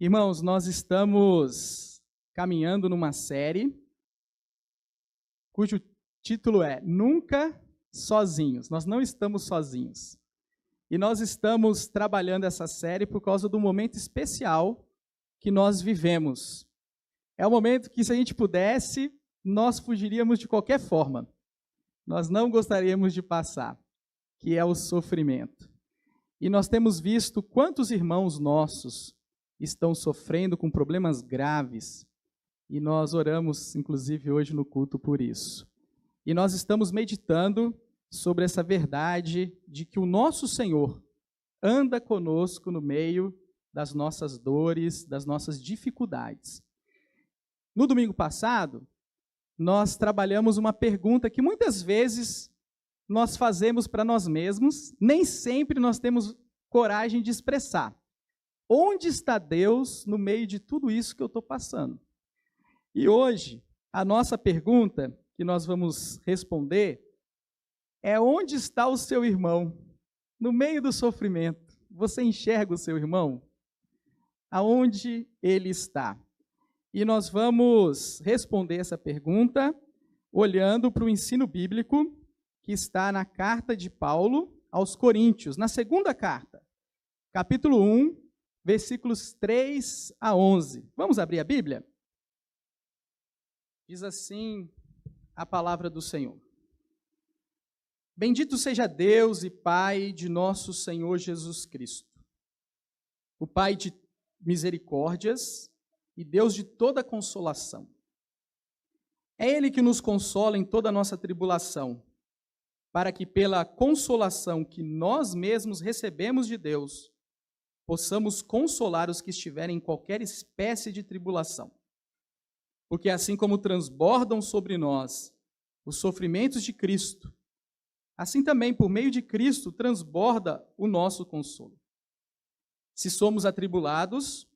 Irmãos, nós estamos caminhando numa série cujo título é Nunca Sozinhos. Nós não estamos sozinhos. E nós estamos trabalhando essa série por causa do momento especial que nós vivemos. É um momento que, se a gente pudesse, nós fugiríamos de qualquer forma. Nós não gostaríamos de passar, que é o sofrimento. E nós temos visto quantos irmãos nossos estão sofrendo com problemas graves, e nós oramos, inclusive, hoje no culto por isso. E nós estamos meditando sobre essa verdade de que o nosso Senhor anda conosco no meio das nossas dores, das nossas dificuldades. No domingo passado, nós trabalhamos uma pergunta que muitas vezes nós fazemos para nós mesmos, nem sempre nós temos coragem de expressar. Onde está Deus no meio de tudo isso que eu estou passando? E hoje, a nossa pergunta que nós vamos responder é: onde está o seu irmão? No meio do sofrimento, você enxerga o seu irmão? Aonde ele está? E nós vamos responder essa pergunta olhando para o ensino bíblico que está na carta de Paulo aos Coríntios, na segunda carta, capítulo 1, versículos 3 a 11. Vamos abrir a Bíblia? Diz assim a palavra do Senhor. Bendito seja Deus e Pai de nosso Senhor Jesus Cristo, o Pai de misericórdias e Deus de toda consolação. É Ele que nos consola em toda a nossa tribulação, para que pela consolação que nós mesmos recebemos de Deus, possamos consolar os que estiverem em qualquer espécie de tribulação. Porque assim como transbordam sobre nós os sofrimentos de Cristo, assim também, por meio de Cristo, transborda o nosso consolo. Se somos atribulados,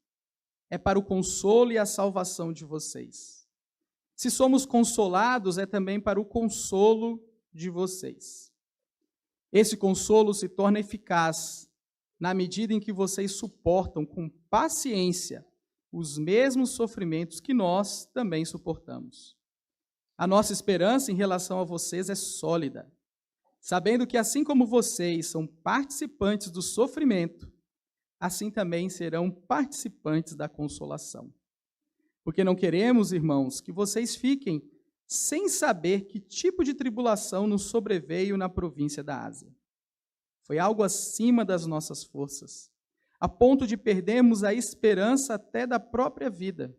é para o consolo e a salvação de vocês. Se somos consolados, é também para o consolo de vocês. Esse consolo se torna eficaz na medida em que vocês suportam com paciência os mesmos sofrimentos que nós também suportamos. A nossa esperança em relação a vocês é sólida, sabendo que assim como vocês são participantes do sofrimento, assim também serão participantes da consolação. Porque não queremos, irmãos, que vocês fiquem sem saber que tipo de tribulação nos sobreveio na província da Ásia. Foi algo acima das nossas forças, a ponto de perdermos a esperança até da própria vida.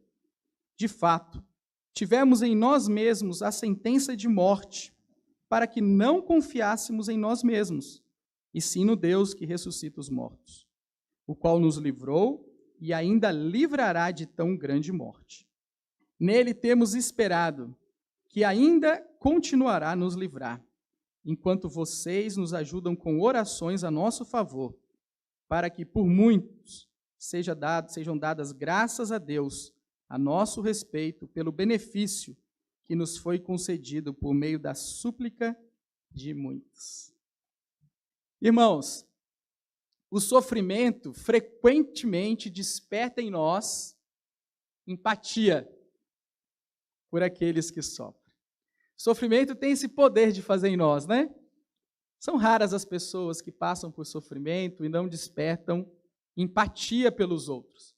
De fato, tivemos em nós mesmos a sentença de morte, para que não confiássemos em nós mesmos, e sim no Deus que ressuscita os mortos, o qual nos livrou e ainda livrará de tão grande morte. Nele temos esperado que ainda continuará a nos livrar, enquanto vocês nos ajudam com orações a nosso favor, para que por muitos sejam dadas graças a Deus a nosso respeito pelo benefício que nos foi concedido por meio da súplica de muitos. Irmãos, o sofrimento frequentemente desperta em nós empatia por aqueles que sofrem. Sofrimento tem esse poder de fazer em nós, né? São raras as pessoas que passam por sofrimento e não despertam empatia pelos outros.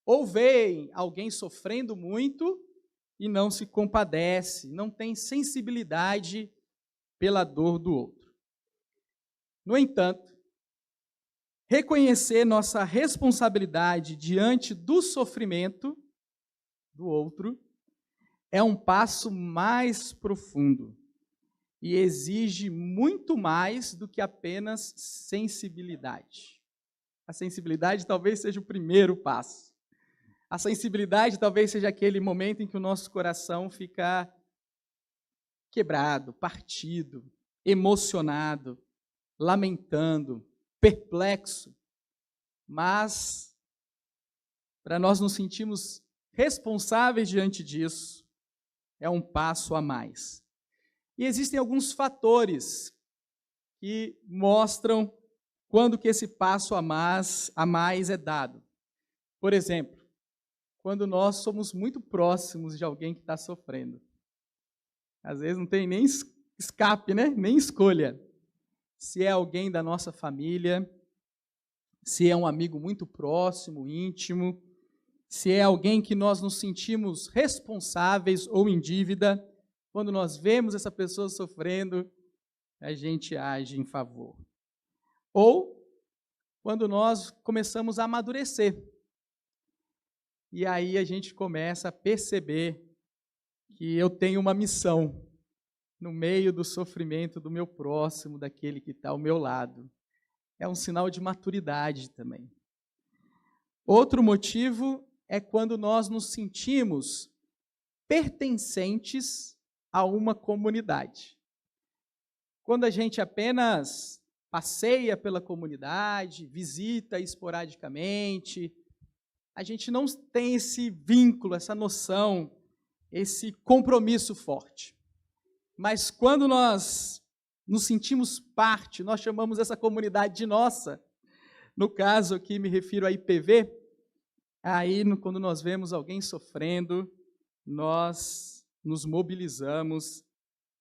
Ou veem alguém sofrendo muito e não se compadece, não tem sensibilidade pela dor do outro. No entanto, reconhecer nossa responsabilidade diante do sofrimento do outro é um passo mais profundo e exige muito mais do que apenas sensibilidade. A sensibilidade talvez seja o primeiro passo. A sensibilidade talvez seja aquele momento em que o nosso coração fica quebrado, partido, emocionado, lamentando, perplexo. Mas, para nós nos sentirmos responsáveis diante disso, é um passo a mais. E existem alguns fatores que mostram quando que esse passo a mais é dado. Por exemplo, quando nós somos muito próximos de alguém que está sofrendo. Às vezes não tem nem escape, né? Nem escolha. Se é alguém da nossa família, se é um amigo muito próximo, íntimo, se é alguém que nós nos sentimos responsáveis ou em dívida, quando nós vemos essa pessoa sofrendo, a gente age em favor. Ou quando nós começamos a amadurecer. E aí a gente começa a perceber que eu tenho uma missão no meio do sofrimento do meu próximo, daquele que está ao meu lado. É um sinal de maturidade também. Outro motivo é quando nós nos sentimos pertencentes a uma comunidade. Quando a gente apenas passeia pela comunidade, visita esporadicamente, a gente não tem esse vínculo, essa noção, esse compromisso forte. Mas quando nós nos sentimos parte, nós chamamos essa comunidade de nossa. No caso aqui me refiro à IPV, aí quando nós vemos alguém sofrendo, nós nos mobilizamos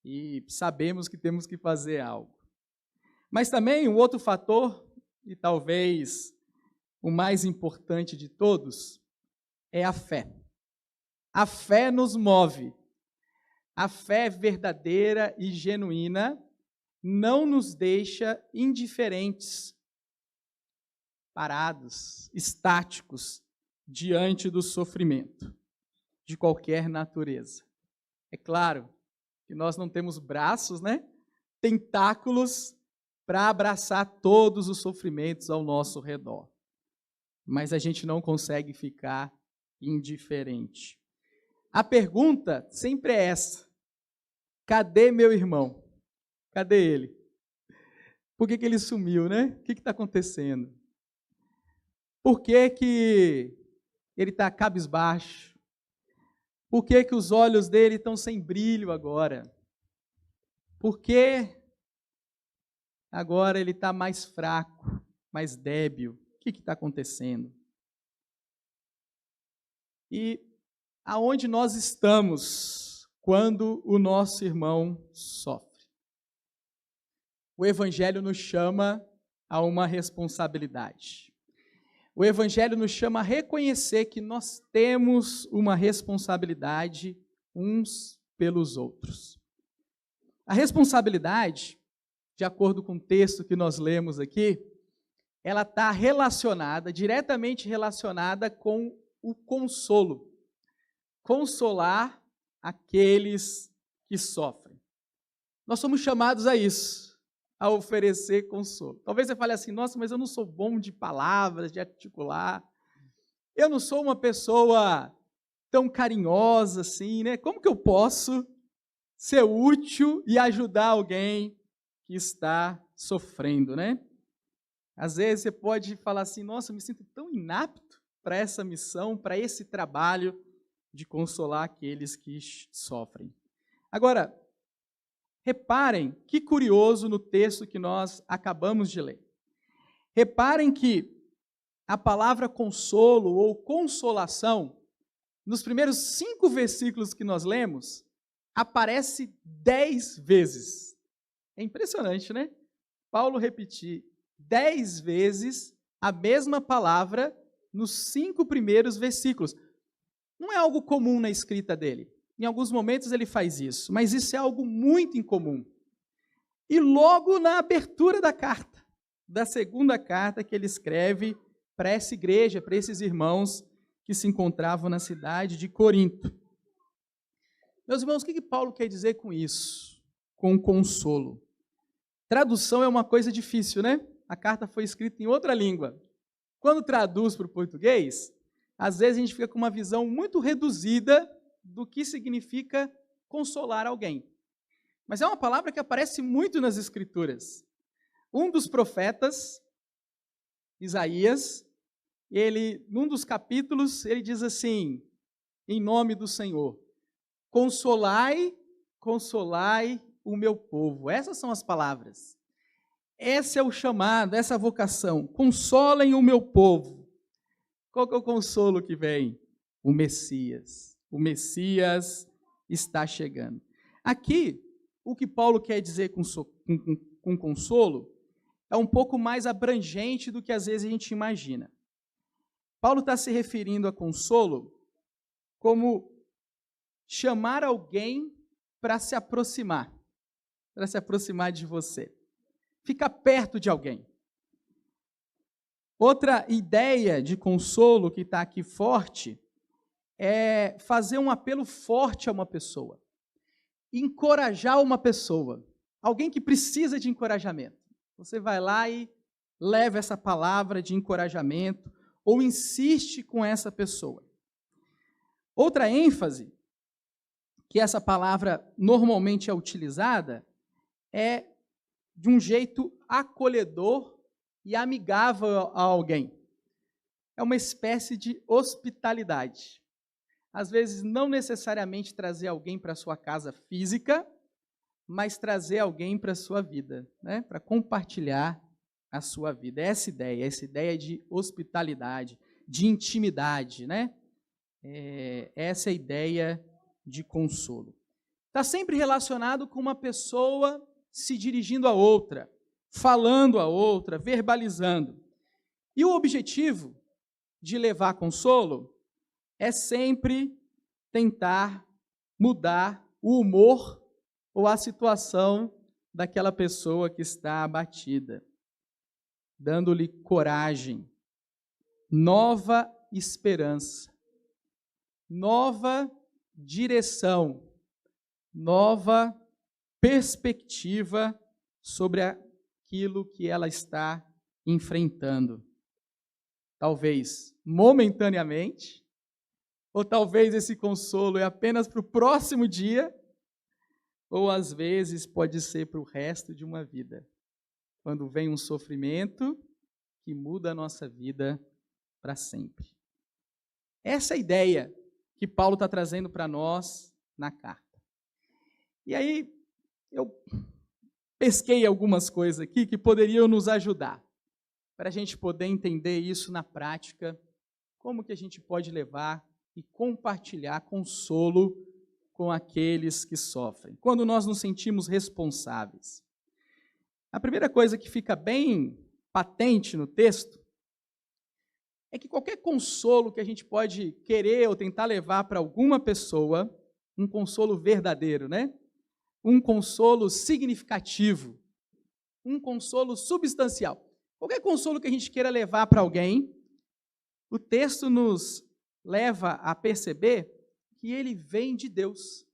e sabemos que temos que fazer algo. Mas também um outro fator, e talvez o mais importante de todos, é a fé. A fé nos move. A fé verdadeira e genuína não nos deixa indiferentes, parados, estáticos, diante do sofrimento de qualquer natureza. É claro que nós não temos braços, né? Tentáculos para abraçar todos os sofrimentos ao nosso redor. Mas a gente não consegue ficar indiferente. A pergunta sempre é essa: cadê meu irmão? Cadê ele? Por que ele sumiu, né? O que está acontecendo? Por que ele está cabisbaixo? Por que os olhos dele estão sem brilho agora? Por que agora ele está mais fraco, mais débil? O que está acontecendo? E aonde nós estamos quando o nosso irmão sofre? O Evangelho nos chama a uma responsabilidade. O Evangelho nos chama a reconhecer que nós temos uma responsabilidade uns pelos outros. A responsabilidade, de acordo com o texto que nós lemos aqui, ela está relacionada, diretamente relacionada com o consolo. Consolar aqueles que sofrem. Nós somos chamados a isso, a oferecer consolo. Talvez você fale assim: nossa, mas eu não sou bom de palavras, de articular. Eu não sou uma pessoa tão carinhosa assim, né? Como que eu posso ser útil e ajudar alguém que está sofrendo, né? Às vezes você pode falar assim: nossa, eu me sinto tão inapto para essa missão, para esse trabalho de consolar aqueles que sofrem. Agora, reparem que curioso no texto que nós acabamos de ler. Reparem que a palavra consolo ou consolação, nos primeiros 5 versículos que nós lemos, aparece 10 vezes. É impressionante, né? Paulo repetir 10 vezes a mesma palavra nos 5 primeiros versículos. Não é algo comum na escrita dele. Em alguns momentos ele faz isso, mas isso é algo muito incomum. E logo na abertura da carta, da segunda carta que ele escreve para essa igreja, para esses irmãos que se encontravam na cidade de Corinto. Meus irmãos, o que Paulo quer dizer com isso? Com consolo. Tradução é uma coisa difícil, né? A carta foi escrita em outra língua. Quando traduz para o português, às vezes a gente fica com uma visão muito reduzida do que significa consolar alguém. Mas é uma palavra que aparece muito nas Escrituras. Um dos profetas, Isaías, num dos capítulos, ele diz assim, em nome do Senhor: consolai, consolai o meu povo. Essas são as palavras. Esse é o chamado, essa é a vocação. Consolem o meu povo. Qual que é o consolo que vem? o Messias. O Messias está chegando. Aqui, o que Paulo quer dizer com consolo é um pouco mais abrangente do que às vezes a gente imagina. Paulo está se referindo a consolo como chamar alguém para se aproximar de você. Ficar perto de alguém. Outra ideia de consolo que está aqui forte é fazer um apelo forte a uma pessoa. Encorajar uma pessoa. Alguém que precisa de encorajamento. Você vai lá e leva essa palavra de encorajamento ou insiste com essa pessoa. Outra ênfase que essa palavra normalmente é utilizada é de um jeito acolhedor e amigável a alguém. É uma espécie de hospitalidade. Às vezes, não necessariamente trazer alguém para a sua casa física, mas trazer alguém para a sua vida, né? Para compartilhar a sua vida. Essa ideia de hospitalidade, de intimidade, né? Essa é a ideia de consolo. Está sempre relacionado com uma pessoa se dirigindo a outra, falando a outra, verbalizando. E o objetivo de levar consolo é sempre tentar mudar o humor ou a situação daquela pessoa que está abatida, dando-lhe coragem, nova esperança, nova direção, nova perspectiva sobre aquilo que ela está enfrentando. Talvez momentaneamente, ou talvez esse consolo é apenas para o próximo dia, ou às vezes pode ser para o resto de uma vida. Quando vem um sofrimento que muda a nossa vida para sempre. Essa é a ideia que Paulo está trazendo para nós na carta. E aí, eu pesquei algumas coisas aqui que poderiam nos ajudar, para a gente poder entender isso na prática, como que a gente pode levar e compartilhar consolo com aqueles que sofrem, quando nós nos sentimos responsáveis. A primeira coisa que fica bem patente no texto é que qualquer consolo que a gente pode querer ou tentar levar para alguma pessoa, um consolo verdadeiro, né? Um consolo significativo, um consolo substancial. Qualquer consolo que a gente queira levar para alguém, o texto nos leva a perceber que ele vem de Deus.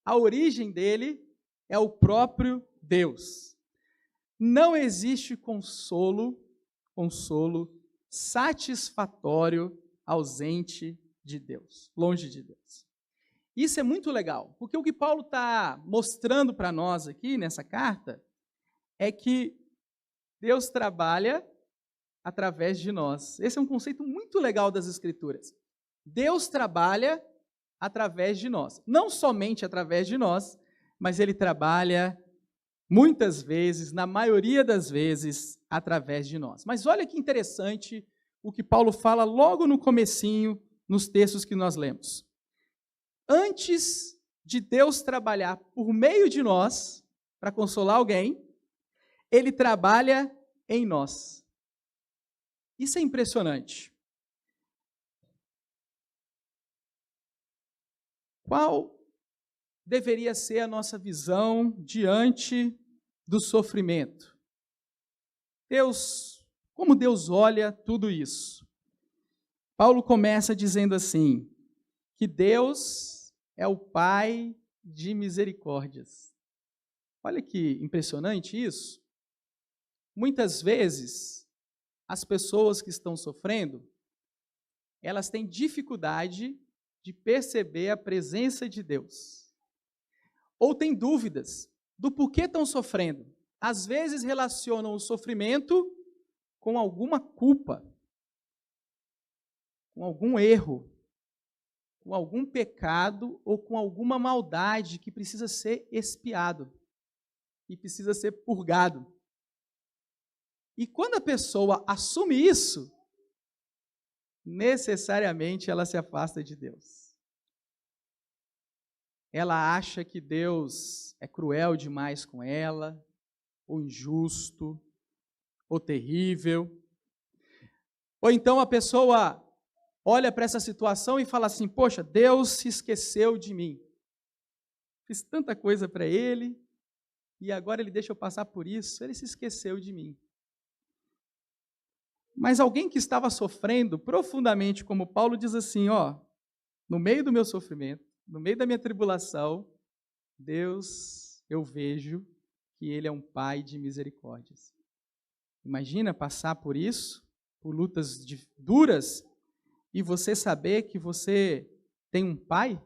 A origem dele é o próprio Deus. Não existe consolo satisfatório ausente de Deus, longe de Deus. Isso é muito legal, porque o que Paulo está mostrando para nós aqui nessa carta é que Deus trabalha através de nós. Esse é um conceito muito legal das Escrituras. Deus trabalha através de nós. Não somente através de nós, mas Ele trabalha muitas vezes, na maioria das vezes, através de nós. Mas olha que interessante o que Paulo fala logo no comecinho, nos textos que nós lemos. Antes de Deus trabalhar por meio de nós, para consolar alguém, Ele trabalha em nós. Isso é impressionante. Qual deveria ser a nossa visão diante do sofrimento? Como Deus olha tudo isso? Paulo começa dizendo assim, que Deus é o Pai de misericórdias. Olha que impressionante isso. Muitas vezes, as pessoas que estão sofrendo, elas têm dificuldade de perceber a presença de Deus. Ou têm dúvidas do porquê estão sofrendo. Às vezes relacionam o sofrimento com alguma culpa, com algum erro, com algum pecado ou com alguma maldade que precisa ser expiado e precisa ser purgado. E quando a pessoa assume isso, necessariamente ela se afasta de Deus. Ela acha que Deus é cruel demais com ela, ou injusto, ou terrível. Ou então a pessoa olha para essa situação e fala assim: poxa, Deus se esqueceu de mim. Fiz tanta coisa para Ele, e agora Ele deixa eu passar por isso, Ele se esqueceu de mim. Mas alguém que estava sofrendo profundamente, como Paulo diz assim, no meio do meu sofrimento, no meio da minha tribulação, Deus, eu vejo que Ele é um Pai de misericórdias. Imagina passar por isso, por lutas duras, e você saber que você tem um Pai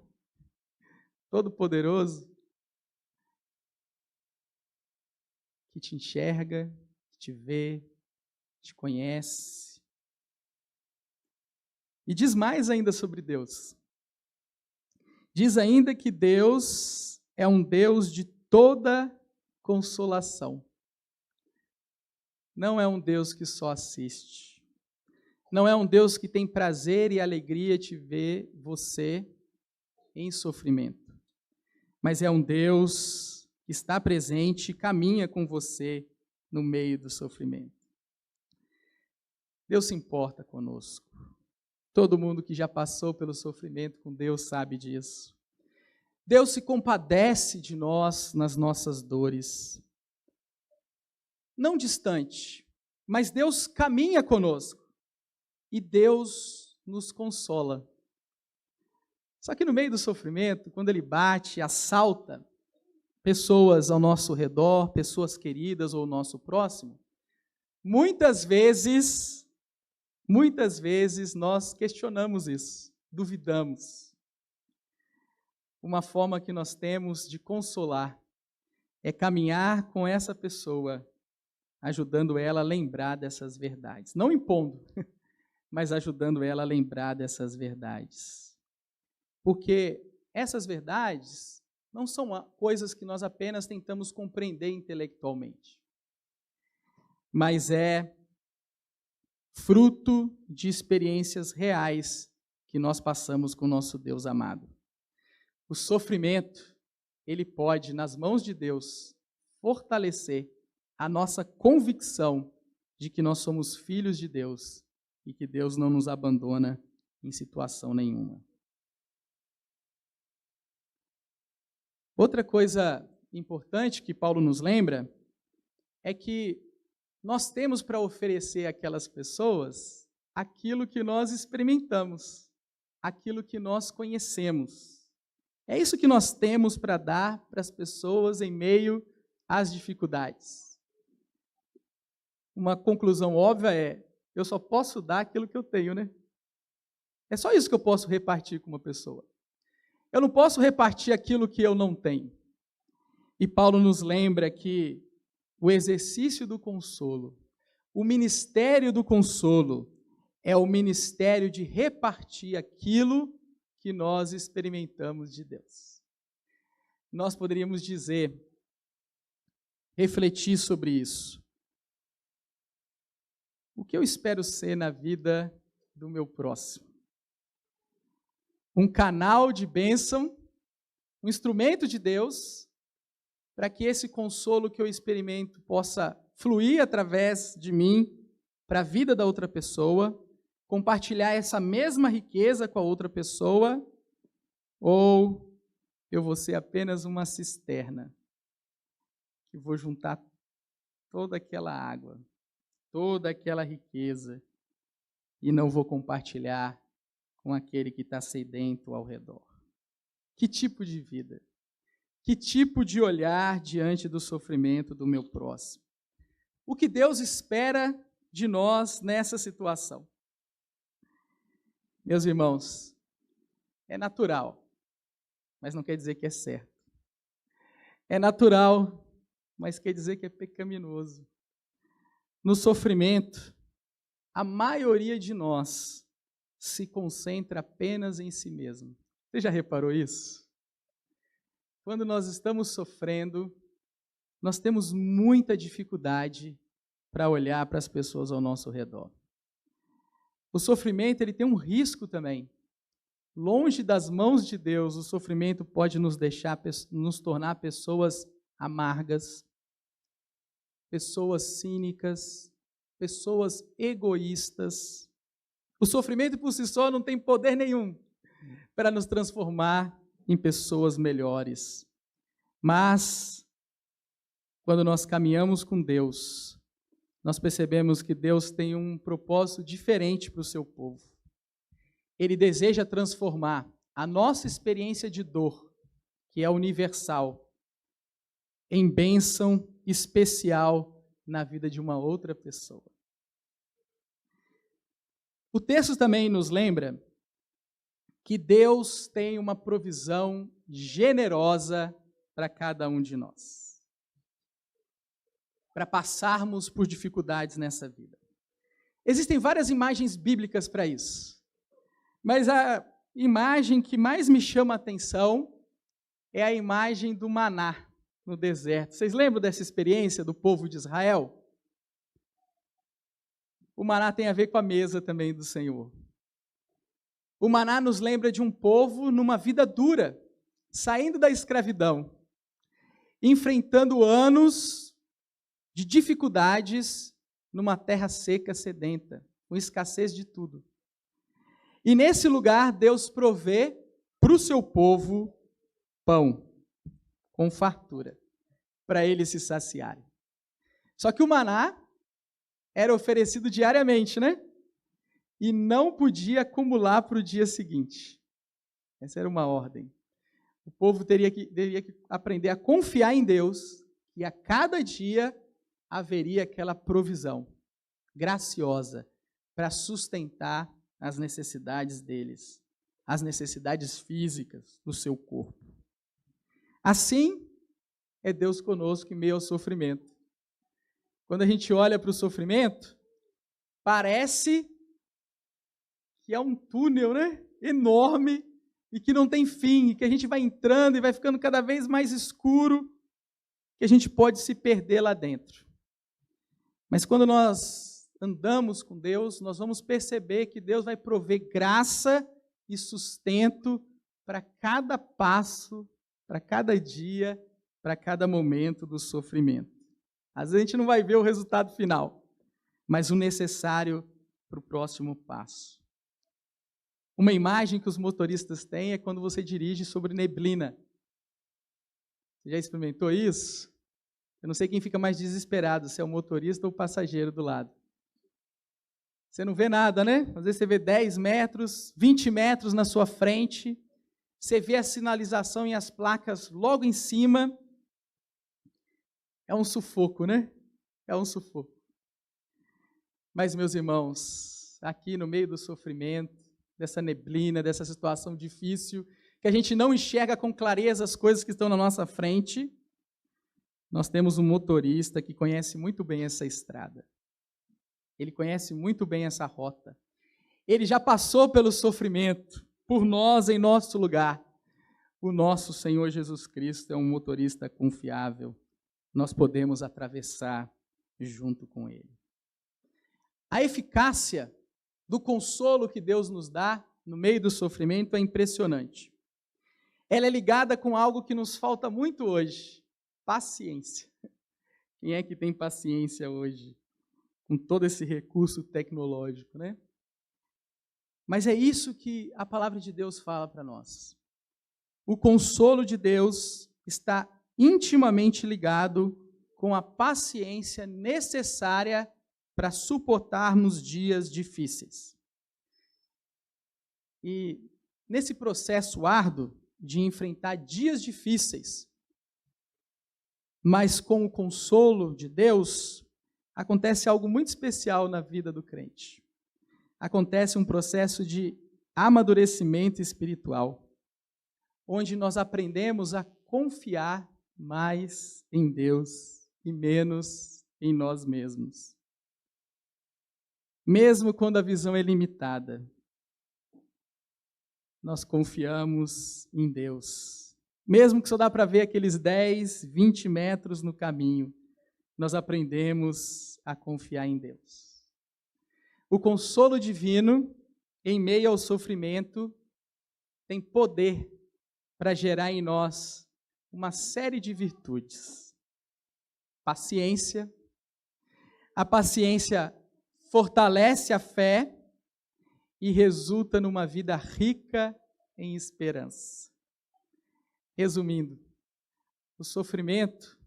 todo-poderoso, que te enxerga, que te vê, te conhece. E diz mais ainda sobre Deus. Diz ainda que Deus é um Deus de toda consolação. Não é um Deus que só assiste. Não é um Deus que tem prazer e alegria de ver você em sofrimento. Mas é um Deus que está presente e caminha com você no meio do sofrimento. Deus se importa conosco. Todo mundo que já passou pelo sofrimento com Deus sabe disso. Deus se compadece de nós nas nossas dores. Não distante, mas Deus caminha conosco. E Deus nos consola. Só que no meio do sofrimento, quando Ele bate, assalta pessoas ao nosso redor, pessoas queridas ou o nosso próximo, muitas vezes nós questionamos isso, duvidamos. Uma forma que nós temos de consolar é caminhar com essa pessoa, ajudando ela a lembrar dessas verdades. Não impondo, mas ajudando ela a lembrar dessas verdades. Porque essas verdades não são coisas que nós apenas tentamos compreender intelectualmente, mas é fruto de experiências reais que nós passamos com o nosso Deus amado. O sofrimento, ele pode, nas mãos de Deus, fortalecer a nossa convicção de que nós somos filhos de Deus e que Deus não nos abandona em situação nenhuma. Outra coisa importante que Paulo nos lembra é que nós temos para oferecer àquelas pessoas aquilo que nós experimentamos, aquilo que nós conhecemos. É isso que nós temos para dar para as pessoas em meio às dificuldades. Uma conclusão óbvia é: eu só posso dar aquilo que eu tenho, né? É só isso que eu posso repartir com uma pessoa. Eu não posso repartir aquilo que eu não tenho. E Paulo nos lembra que o exercício do consolo, o ministério do consolo, é o ministério de repartir aquilo que nós experimentamos de Deus. Nós poderíamos dizer, refletir sobre isso. O que eu espero ser na vida do meu próximo? Um canal de bênção, um instrumento de Deus, para que esse consolo que eu experimento possa fluir através de mim para a vida da outra pessoa, compartilhar essa mesma riqueza com a outra pessoa, ou eu vou ser apenas uma cisterna que vou juntar toda aquela água, toda aquela riqueza e não vou compartilhar com aquele que está sedento ao redor. Que tipo de vida? Que tipo de olhar diante do sofrimento do meu próximo? O que Deus espera de nós nessa situação? Meus irmãos, é natural, mas não quer dizer que é certo. É natural, mas quer dizer que é pecaminoso. No sofrimento, a maioria de nós se concentra apenas em si mesmo. Você já reparou isso? Quando nós estamos sofrendo, nós temos muita dificuldade para olhar para as pessoas ao nosso redor. O sofrimento, ele tem um risco também. Longe das mãos de Deus, o sofrimento pode nos tornar pessoas amargas, pessoas cínicas, pessoas egoístas. O sofrimento por si só não tem poder nenhum para nos transformar em pessoas melhores. Mas, quando nós caminhamos com Deus, nós percebemos que Deus tem um propósito diferente para o seu povo. Ele deseja transformar a nossa experiência de dor, que é universal, em bênção especial na vida de uma outra pessoa. O texto também nos lembra que Deus tem uma provisão generosa para cada um de nós, para passarmos por dificuldades nessa vida. Existem várias imagens bíblicas para isso, mas a imagem que mais me chama a atenção é a imagem do maná no deserto. Vocês lembram dessa experiência do povo de Israel? O maná tem a ver com a mesa também do Senhor. O maná nos lembra de um povo numa vida dura, saindo da escravidão, enfrentando anos de dificuldades numa terra seca, sedenta, com escassez de tudo. E nesse lugar, Deus provê para o seu povo pão, com fartura, para eles se saciarem. Só que o maná era oferecido diariamente, né? E não podia acumular para o dia seguinte. Essa era uma ordem. O povo deveria que aprender a confiar em Deus, e a cada dia haveria aquela provisão graciosa para sustentar as necessidades deles, as necessidades físicas do seu corpo. Assim é Deus conosco em meio ao sofrimento. Quando a gente olha para o sofrimento, parece que é um túnel, né? Enorme e que não tem fim, e que a gente vai entrando e vai ficando cada vez mais escuro, que a gente pode se perder lá dentro. Mas quando nós andamos com Deus, nós vamos perceber que Deus vai prover graça e sustento para cada passo, para cada dia, para cada momento do sofrimento. Às vezes a gente não vai ver o resultado final, mas o necessário para o próximo passo. Uma imagem que os motoristas têm é quando você dirige sobre neblina. Você já experimentou isso? Eu não sei quem fica mais desesperado, se é o motorista ou o passageiro do lado. Você não vê nada, né? Às vezes você vê 10 metros, 20 metros na sua frente, você vê a sinalização e as placas logo em cima. É um sufoco, né? É um sufoco. Mas, meus irmãos, aqui no meio do sofrimento, dessa neblina, dessa situação difícil, que a gente não enxerga com clareza as coisas que estão na nossa frente, nós temos um motorista que conhece muito bem essa estrada. Ele conhece muito bem essa rota. Ele já passou pelo sofrimento, por nós, em nosso lugar. O nosso Senhor Jesus Cristo é um motorista confiável. Nós podemos atravessar junto com Ele. A eficácia do consolo que Deus nos dá no meio do sofrimento é impressionante. Ela é ligada com algo que nos falta muito hoje: paciência. Quem é que tem paciência hoje com todo esse recurso tecnológico, né? Mas é isso que a palavra de Deus fala para nós. O consolo de Deus está intimamente ligado com a paciência necessária para suportarmos dias difíceis. E nesse processo árduo de enfrentar dias difíceis, mas com o consolo de Deus, acontece algo muito especial na vida do crente. Acontece um processo de amadurecimento espiritual, onde nós aprendemos a confiar mais em Deus e menos em nós mesmos. Mesmo quando a visão é limitada, nós confiamos em Deus. Mesmo que só dá para ver aqueles 10, 20 metros no caminho, nós aprendemos a confiar em Deus. O consolo divino, em meio ao sofrimento, tem poder para gerar em nós uma série de virtudes. Paciência. A paciência fortalece a fé e resulta numa vida rica em esperança. Resumindo, o sofrimento,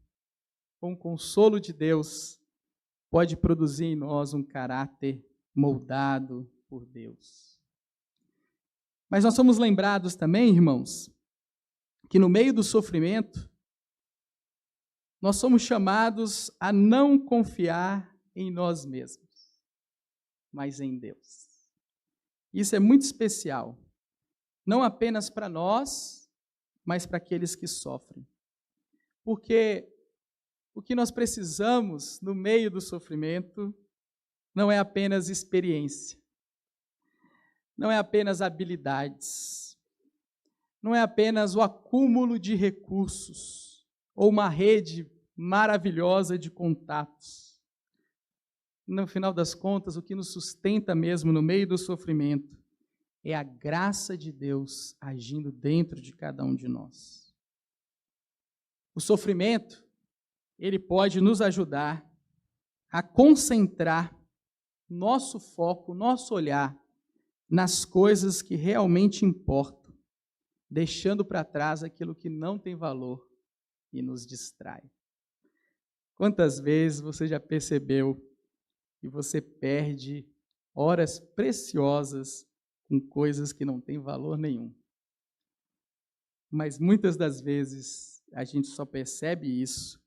com o consolo de Deus, pode produzir em nós um caráter moldado por Deus. Mas nós somos lembrados também, irmãos, que no meio do sofrimento, nós somos chamados a não confiar em nós mesmos, mas em Deus. Isso é muito especial, não apenas para nós, mas para aqueles que sofrem. Porque o que nós precisamos no meio do sofrimento não é apenas experiência, não é apenas habilidades, não é apenas o acúmulo de recursos ou uma rede maravilhosa de contatos. No final das contas, o que nos sustenta mesmo no meio do sofrimento é a graça de Deus agindo dentro de cada um de nós. O sofrimento, ele pode nos ajudar a concentrar nosso foco, nosso olhar nas coisas que realmente importam, deixando para trás aquilo que não tem valor e nos distrai. Quantas vezes você já percebeu que você perde horas preciosas com coisas que não têm valor nenhum? Mas muitas das vezes a gente só percebe isso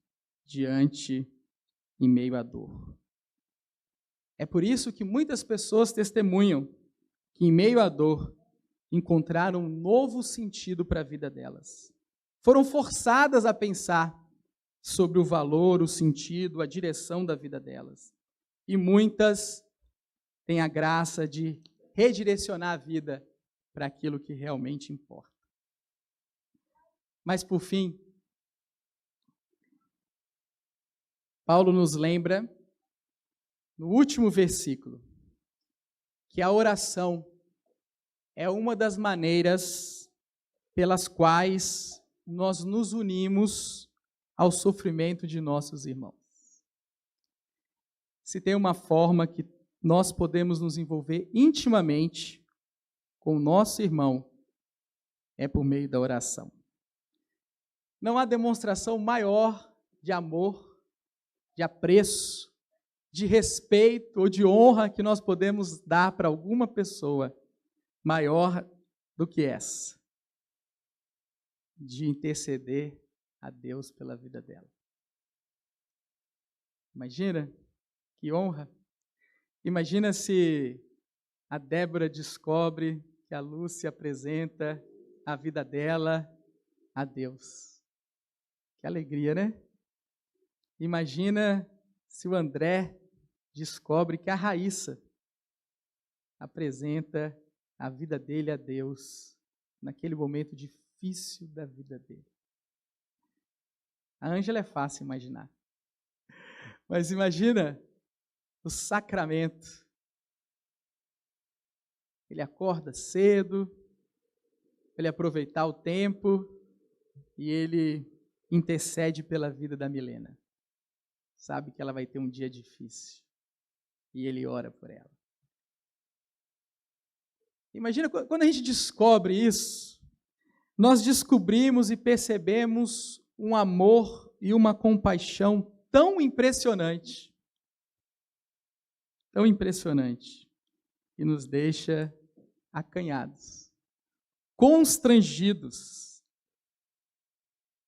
em meio à dor. É por isso que muitas pessoas testemunham que em meio à dor encontraram um novo sentido para a vida delas. Foram forçadas a pensar sobre o valor, o sentido, a direção da vida delas. E muitas têm a graça de redirecionar a vida para aquilo que realmente importa. Mas, por fim, Paulo nos lembra, no último versículo, que a oração é uma das maneiras pelas quais nós nos unimos ao sofrimento de nossos irmãos. Se tem uma forma que nós podemos nos envolver intimamente com o nosso irmão, é por meio da oração. Não há demonstração maior de amor, de apreço, de respeito ou de honra que nós podemos dar para alguma pessoa maior do que essa, de interceder a Deus pela vida dela. Imagina que honra. Imagina se a Débora descobre que a Lúcia apresenta a vida dela a Deus. Que alegria, né? Imagina se o André descobre que a Raíssa apresenta a vida dele a Deus naquele momento difícil da vida dele. A Ângela é fácil imaginar. Mas imagina o sacramento. Ele acorda cedo, ele aproveitar o tempo e ele intercede pela vida da Milena. Sabe que ela vai ter um dia difícil e ele ora por ela. Imagina quando a gente descobre isso, nós descobrimos e percebemos um amor e uma compaixão tão impressionante, que nos deixa acanhados, constrangidos.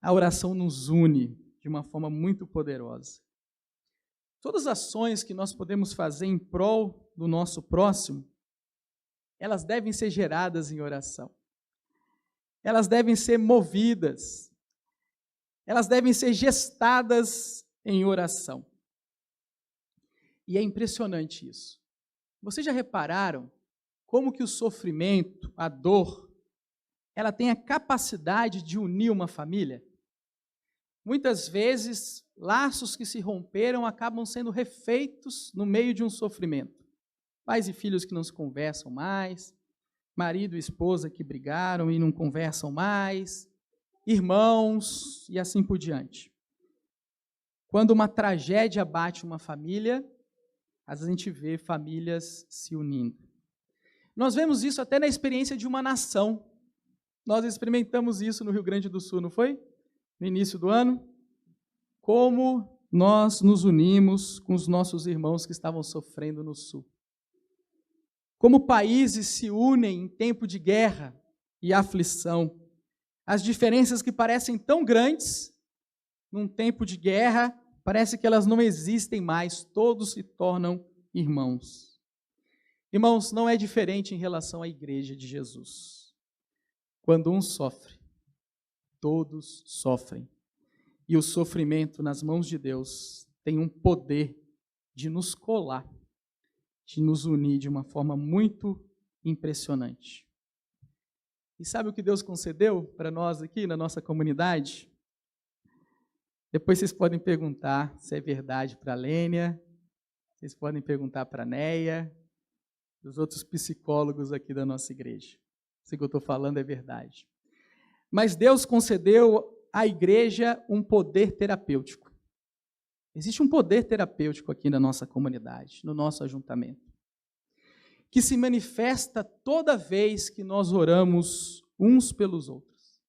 A oração nos une de uma forma muito poderosa. Todas as ações que nós podemos fazer em prol do nosso próximo, elas devem ser geradas em oração. Elas devem ser movidas. Elas devem ser gestadas em oração. E é impressionante isso. Vocês já repararam como que o sofrimento, a dor, ela tem a capacidade de unir uma família? Muitas vezes, laços que se romperam acabam sendo refeitos no meio de um sofrimento. pais e filhos que não se conversam mais, marido e esposa que brigaram e não conversam mais, irmãos e assim por diante. Quando uma tragédia bate uma família, às vezes a gente vê famílias se unindo. Nós vemos isso até na experiência de uma nação. Nós experimentamos isso no Rio Grande do Sul, não foi? No início do ano. Como nós nos unimos com os nossos irmãos que estavam sofrendo no Sul. Como países se unem em tempo de guerra e aflição. As diferenças que parecem tão grandes, num tempo de guerra, parece que elas não existem mais, todos se tornam irmãos. Irmãos, não é diferente em relação à igreja de Jesus. Quando um sofre, todos sofrem. E o sofrimento nas mãos de Deus tem um poder de nos colar, de nos unir de uma forma muito impressionante. E sabe o que Deus concedeu para nós aqui na nossa comunidade? Depois vocês podem perguntar se é verdade para a Lênia, vocês podem perguntar para a Neia, os outros psicólogos aqui da nossa igreja. Isso que eu estou falando é verdade. Mas Deus concedeu à igreja um poder terapêutico. Existe um poder terapêutico aqui na nossa comunidade, no nosso ajuntamento, que se manifesta toda vez que nós oramos uns pelos outros.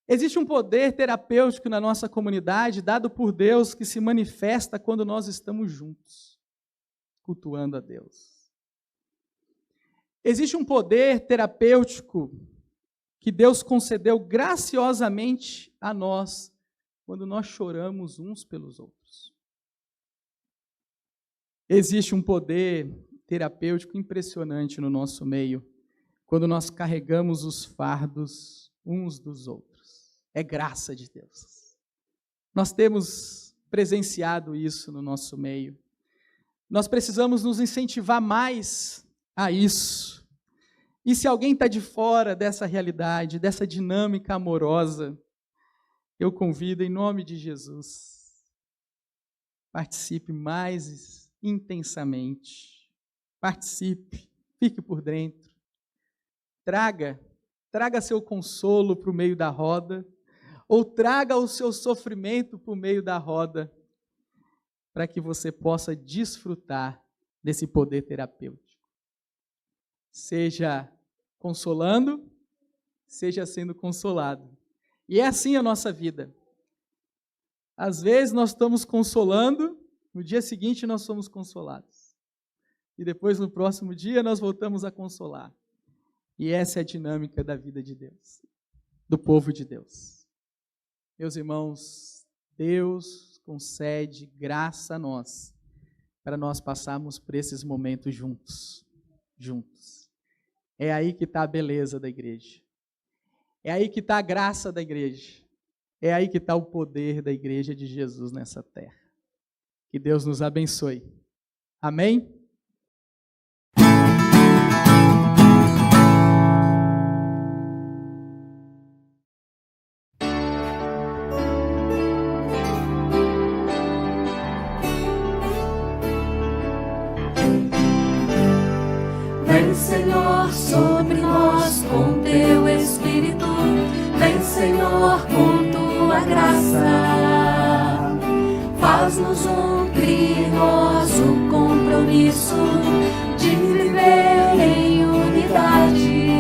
Existe um poder terapêutico na nossa comunidade, dado por Deus, que se manifesta quando nós estamos juntos, cultuando a Deus. Existe um poder terapêutico que Deus concedeu graciosamente a nós, quando nós choramos uns pelos outros. Existe um poder terapêutico impressionante no nosso meio, quando nós carregamos os fardos uns dos outros. É graça de Deus. Nós temos presenciado isso no nosso meio. Nós precisamos nos incentivar mais a isso. E se alguém está de fora dessa realidade, dessa dinâmica amorosa, eu convido em nome de Jesus, participe mais intensamente, participe, fique por dentro, traga seu consolo para o meio da roda, ou traga o seu sofrimento para o meio da roda, para que você possa desfrutar desse poder terapêutico. Seja consolando, seja sendo consolado. E é assim a nossa vida. Às vezes nós estamos consolando, no dia seguinte nós somos consolados. E depois no próximo dia nós voltamos a consolar. E essa é a dinâmica da vida de Deus, do povo de Deus. Meus irmãos, Deus concede graça a nós, para nós passarmos por esses momentos juntos. É aí que está a beleza da igreja. É aí que está a graça da igreja. É aí que está o poder da igreja de Jesus nessa terra. Que Deus nos abençoe. Amém? Vem, Senhor, sobre nós com teu Espírito. Vem, Senhor, com tua graça. Faz-nos crie em nós o compromisso de viver em unidade.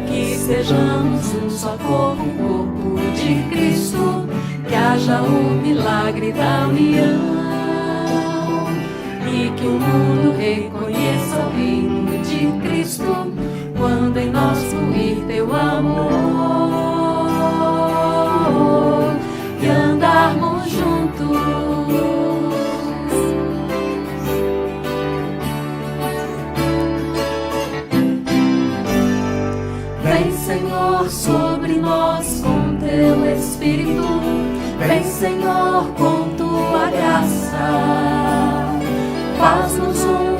Que sejamos um só corpo, o corpo de Cristo. Que haja o milagre da união. E que o mundo reconheça o reino de Cristo, quando em nós fluir teu amor, e andarmos juntos. Vem, Senhor, sobre nós com teu Espírito. Vem, Senhor, com tua graça. Faz-nos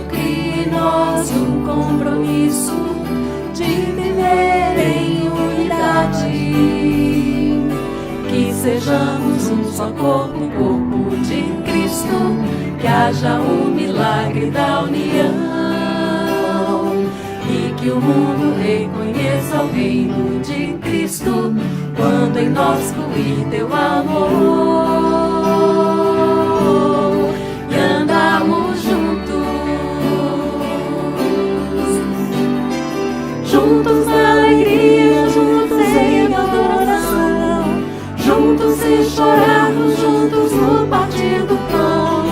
crie em nós um compromisso de viver em unidade. Que sejamos um só corpo, o corpo de Cristo. que haja o milagre da união e que o mundo reconheça o reino de Cristo quando em nós fluir teu amor e andarmos juntos na alegria, juntos em adoração, juntos se chorarmos, juntos no partir do pão.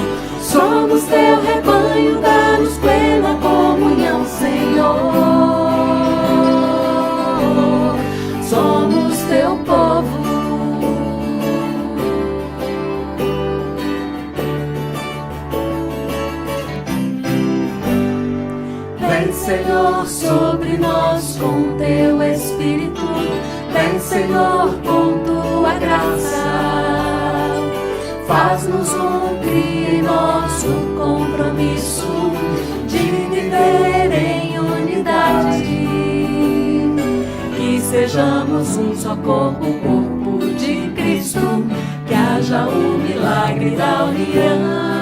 Somos teu rebanho, dá-nos plena comunhão, Senhor. Somos teu povo. Vem, Senhor, sobre nós com teu Espírito. Vem, Senhor, com tua graça. Faz-nos cumprir em nosso compromisso de viver em unidade. Que sejamos um só corpo, o corpo de Cristo. Que haja o milagre da união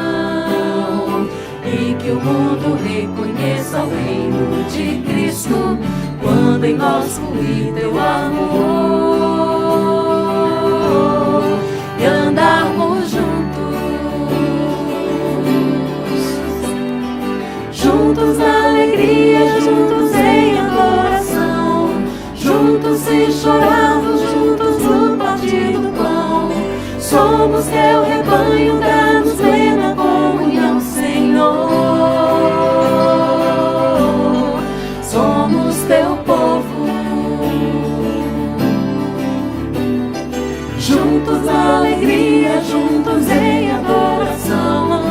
e que o mundo reconheça o reino de Cristo quando em nós fluir teu amor e andarmos juntos na alegria, juntos em adoração, juntos se chorarmos, juntos no partir do pão. Somos teu rebanho, dá-nos plena comunhão, Senhor. Somos teu povo. Juntos na alegria, juntos em adoração,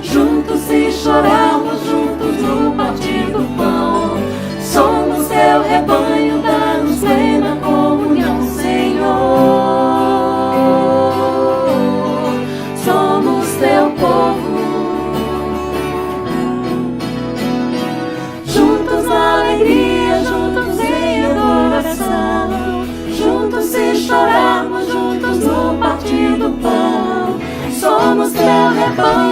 juntos se chorarmos, juntos no partir do pão. Somos teu rebanho, dá-nos plena comunhão, Senhor. Somos teu povo. Juntos na alegria, juntos em adoração, juntos se chorarmos, juntos no partir do pão. Somos teu rebanho.